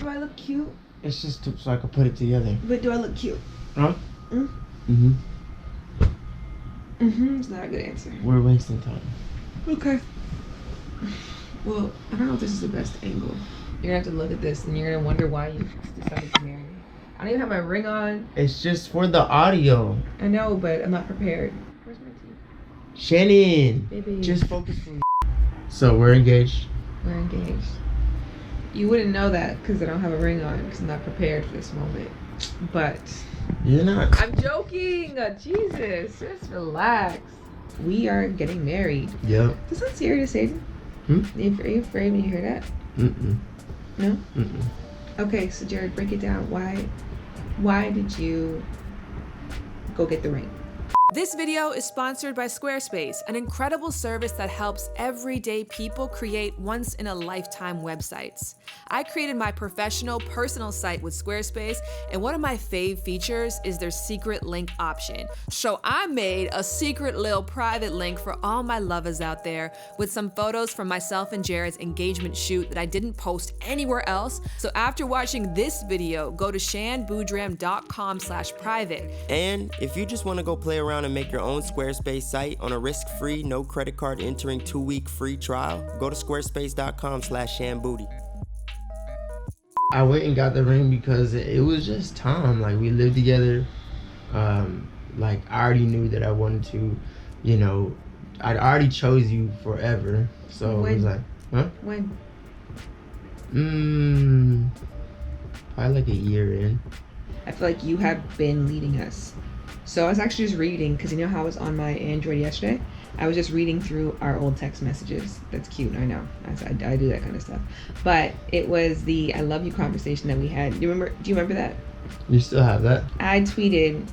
do I look cute? It's just so I can put it together. But do I look cute? Huh? Mm-hmm. It's not a good answer. We're wasting time. Okay. Well, I don't know if this is the best angle. You're gonna have to look at this and you're gonna wonder why you decided to marry me. I don't even have my ring on. It's just for the audio. I know, but I'm not prepared. Where's my teeth? Shannon! Baby. Just focus for So we're engaged. We're engaged. You wouldn't know that because I don't have a ring on because I'm not prepared for this moment. But You're not. I'm joking. Jesus, just relax. We are getting married. Yep. Does that scary to say? Are you afraid when you hear that? No? Okay, so Jared, break it down. Why did you go get the ring? This video is sponsored by Squarespace, an incredible service that helps everyday people create once-in-a-lifetime websites. I created my professional personal site with Squarespace, and one of my fave features is their secret link option. So I made a secret little private link for all my lovers out there with some photos from myself and Jared's engagement shoot that I didn't post anywhere else. So after watching this video, go to shanboodram.com/private. And if you just want to go play around and make your own Squarespace site on a risk-free, no credit card entering 2-week free trial, go to squarespace.com/shanboody. I went and got the ring because it was just time. Like, we lived together. Like, I already knew that I wanted to, you know, I'd already chose you forever. So it was like, huh? When? Probably like a year in. I feel like you have been leading us. So I was actually just reading, because you know how I was on my Android yesterday? I was just reading through our old text messages. That's cute, I know. I do that kind of stuff. But it was the I love you conversation that we had. Do you remember that? You still have that? I tweeted,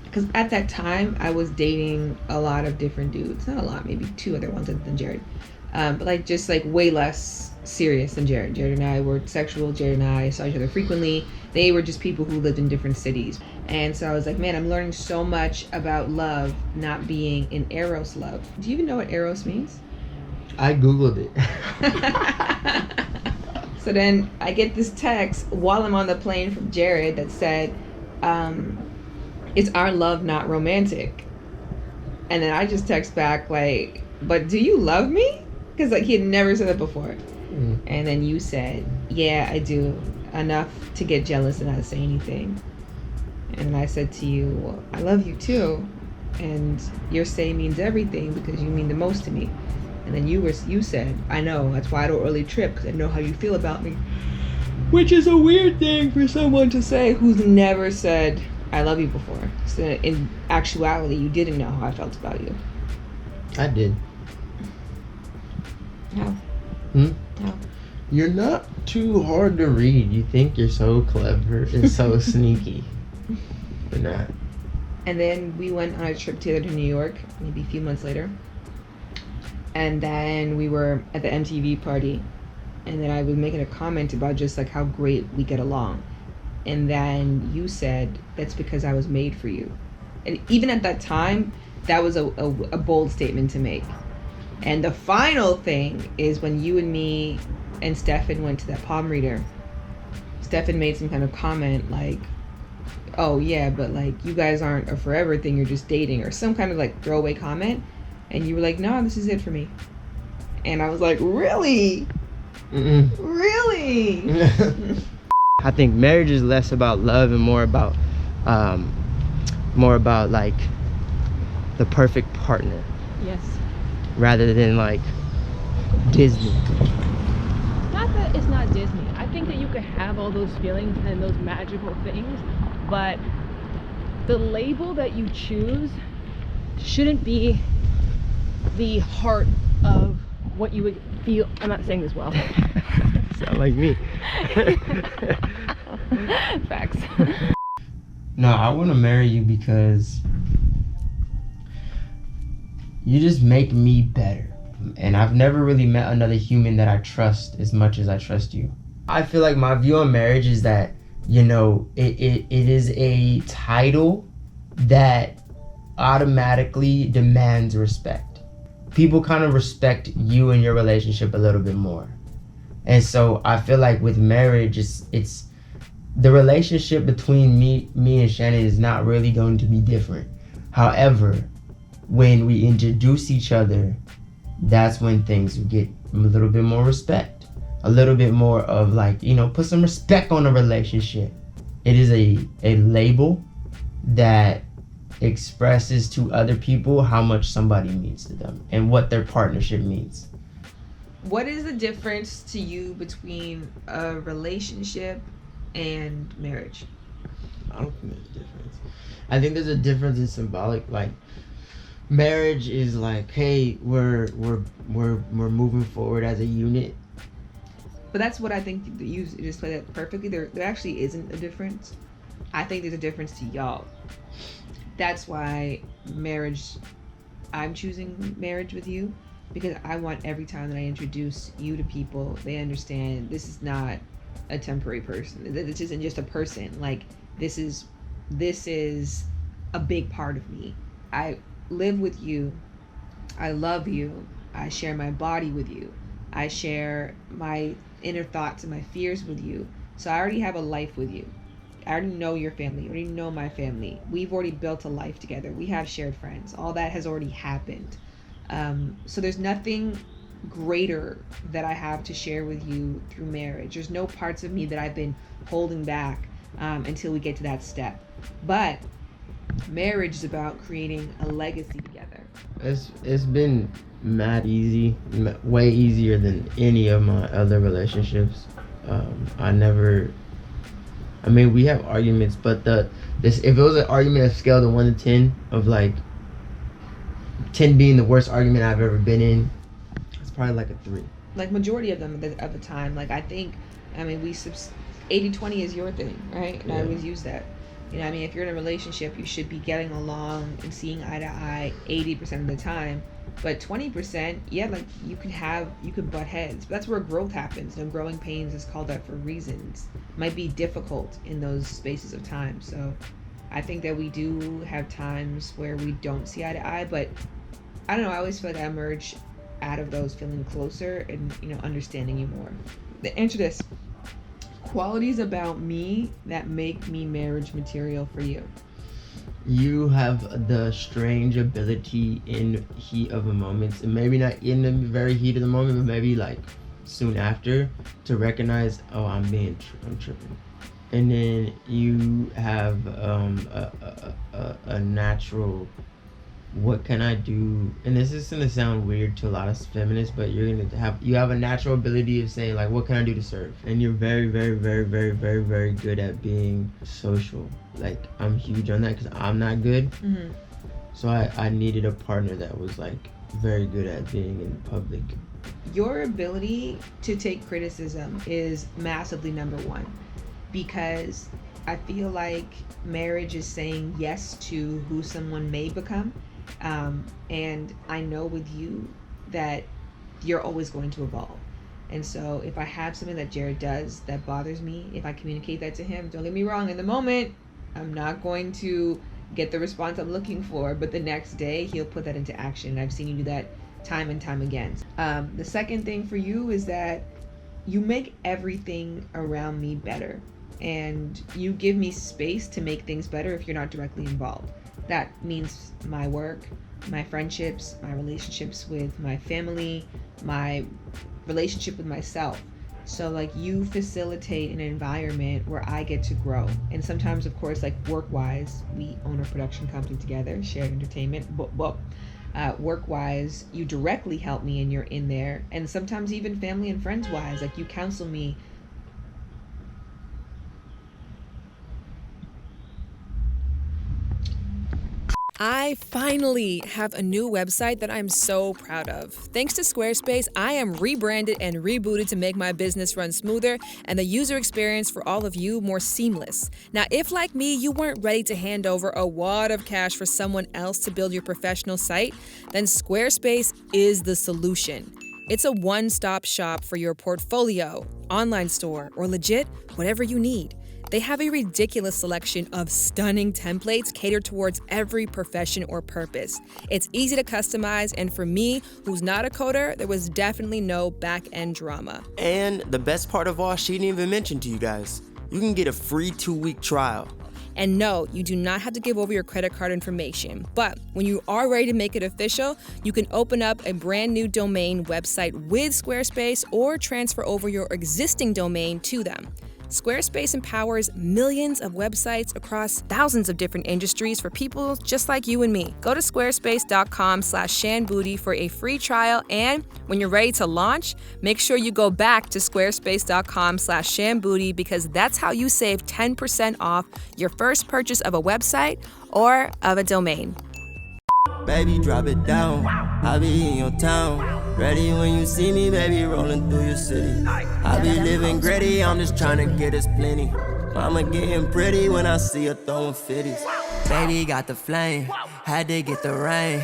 because at that time I was dating a lot of different dudes. Not a lot, maybe 2 other ones than Jared. But like just like way less serious than Jared. Jared and I were sexual. Jared and I saw each other frequently. They were just people who lived in different cities. And so I was like, man, I'm learning so much about love not being in Eros love. Do you even know what Eros means? I Googled it. So then I get this text while I'm on the plane from Jared that said, is our love not romantic? And then I just text back like, but do you love me? Because like he had never said that before. And then you said, yeah, I do. Enough to get jealous and not say anything. And I said to you, well, I love you too. And your say means everything because you mean the most to me. And then you said, I know, that's why I don't really trip because I know how you feel about me. Which is a weird thing for someone to say who's never said, I love you before. So in actuality, you didn't know how I felt about you. I did. How? How? You're not too hard to read. You think you're so clever and so sneaky. You're not. And then we went on a trip together to New York, maybe a few months later. And then we were at the MTV party. And then I was making a comment about just like how great we get along. And then you said, that's because I was made for you. And even at that time, that was a bold statement to make. And the final thing is when you and me and Stefan went to that palm reader, Stefan made some kind of comment like, oh yeah, but like you guys aren't a forever thing, you're just dating, or some kind of like throwaway comment. And you were like, no, this is it for me. And I was like, really? Really? I think marriage is less about love and more about like the perfect partner. Yes. Rather than like Disney. Not that it's not Disney. I think that you could have all those feelings and those magical things, but the label that you choose shouldn't be the heart of what you would feel. I'm not saying this well. Sound like me. Facts. No, I want to marry you because you just make me better. And I've never really met another human that I trust as much as I trust you. I feel like my view on marriage is that, you know, it is a title that automatically demands respect. People kind of respect you and your relationship a little bit more. And so I feel like with marriage, it's the relationship between me and Shannon is not really going to be different. However, when we introduce each other, that's when things get a little bit more respect, a little bit more of like, put some respect on the relationship. It is a label that expresses to other people how much somebody means to them and what their partnership means. What is the difference to you between a relationship and marriage? I don't think there's a difference. I think there's a difference in symbolic. Like, marriage is like, hey, we're moving forward as a unit. But that's what I think you just played that perfectly. There actually isn't a difference. I think there's a difference to y'all. That's why I'm choosing marriage with you, because I want every time that I introduce you to people, they understand this is not a temporary person. This isn't just a person. Like, this is a big part of me. I live with you. I love you. I share my body with you. I share my inner thoughts and my fears with you. So I already have a life with you. I already know your family. I already know my family. We've already built a life together. We have shared friends. All that has already happened. So there's nothing greater that I have to share with you through marriage. There's no parts of me that I've been holding back until we get to that step. But marriage is about creating a legacy together. It's been mad easy, way easier than any of my other relationships. We have arguments, but if it was an argument of scale to 1 to 10, of like 10 being the worst argument I've ever been in, it's probably like a 3. Like, majority of them at the time. Like, I think, 80-20 is your thing, right? And yeah. I always use that. If you're in a relationship, you should be getting along and seeing eye to eye 80% of the time. But 20%, yeah, like, you could butt heads. But that's where growth happens. Growing pains is called that for reasons. It might be difficult in those spaces of time. So I think that we do have times where we don't see eye to eye. But I don't know, I always feel like I emerge out of those feeling closer and, understanding you more. Answer this. Qualities about me that make me marriage material for you. You have the strange ability in heat of a moment, and maybe not in the very heat of the moment, but maybe like soon after, to recognize, oh, I'm tripping. And then you have a natural, what can I do? And this is gonna sound weird to a lot of feminists, but you have a natural ability of saying, like, what can I do to serve? And you're very, very, very, very, very, very good at being social. Like, I'm huge on that because I'm not good. Mm-hmm. So I needed a partner that was like very good at being in public. Your ability to take criticism is massively number one, because I feel like marriage is saying yes to who someone may become. And I know with you that you're always going to evolve. And so if I have something that Jared does that bothers me, if I communicate that to him, don't get me wrong, in the moment, I'm not going to get the response I'm looking for, but the next day he'll put that into action. And I've seen you do that time and time again. The second thing for you is that you make everything around me better, and you give me space to make things better if you're not directly involved. That means my work, my friendships, my relationships with my family, my relationship with myself. So like, you facilitate an environment where I get to grow. And sometimes, of course, like work-wise, we own a production company together, shared entertainment, work-wise, you directly help me and you're in there. And sometimes even family and friends-wise, like, you counsel me. I finally have a new website that I'm so proud of. Thanks to Squarespace, I am rebranded and rebooted to make my business run smoother and the user experience for all of you more seamless. Now, if like me, you weren't ready to hand over a wad of cash for someone else to build your professional site, then Squarespace is the solution. It's a one-stop shop for your portfolio, online store, or legit whatever you need. They have a ridiculous selection of stunning templates catered towards every profession or purpose. It's easy to customize, and for me, who's not a coder, there was definitely no back-end drama. And the best part of all, she didn't even mention to you guys, you can get a free 2-week trial. And no, you do not have to give over your credit card information. But when you are ready to make it official, you can open up a brand new domain website with Squarespace or transfer over your existing domain to them. Squarespace empowers millions of websites across thousands of different industries for people just like you and me. Go to squarespace.com/ShanBoody for a free trial, and when you're ready to launch, make sure you go back to squarespace.com/ShanBoody because that's how you save 10% off your first purchase of a website or of a domain. Baby, drop it down. I be in your town. Ready when you see me, baby, rolling through your city. I be living gritty, I'm just trying to get us plenty. Mama getting pretty when I see her throwing fitties. Baby got the flame, had to get the rain.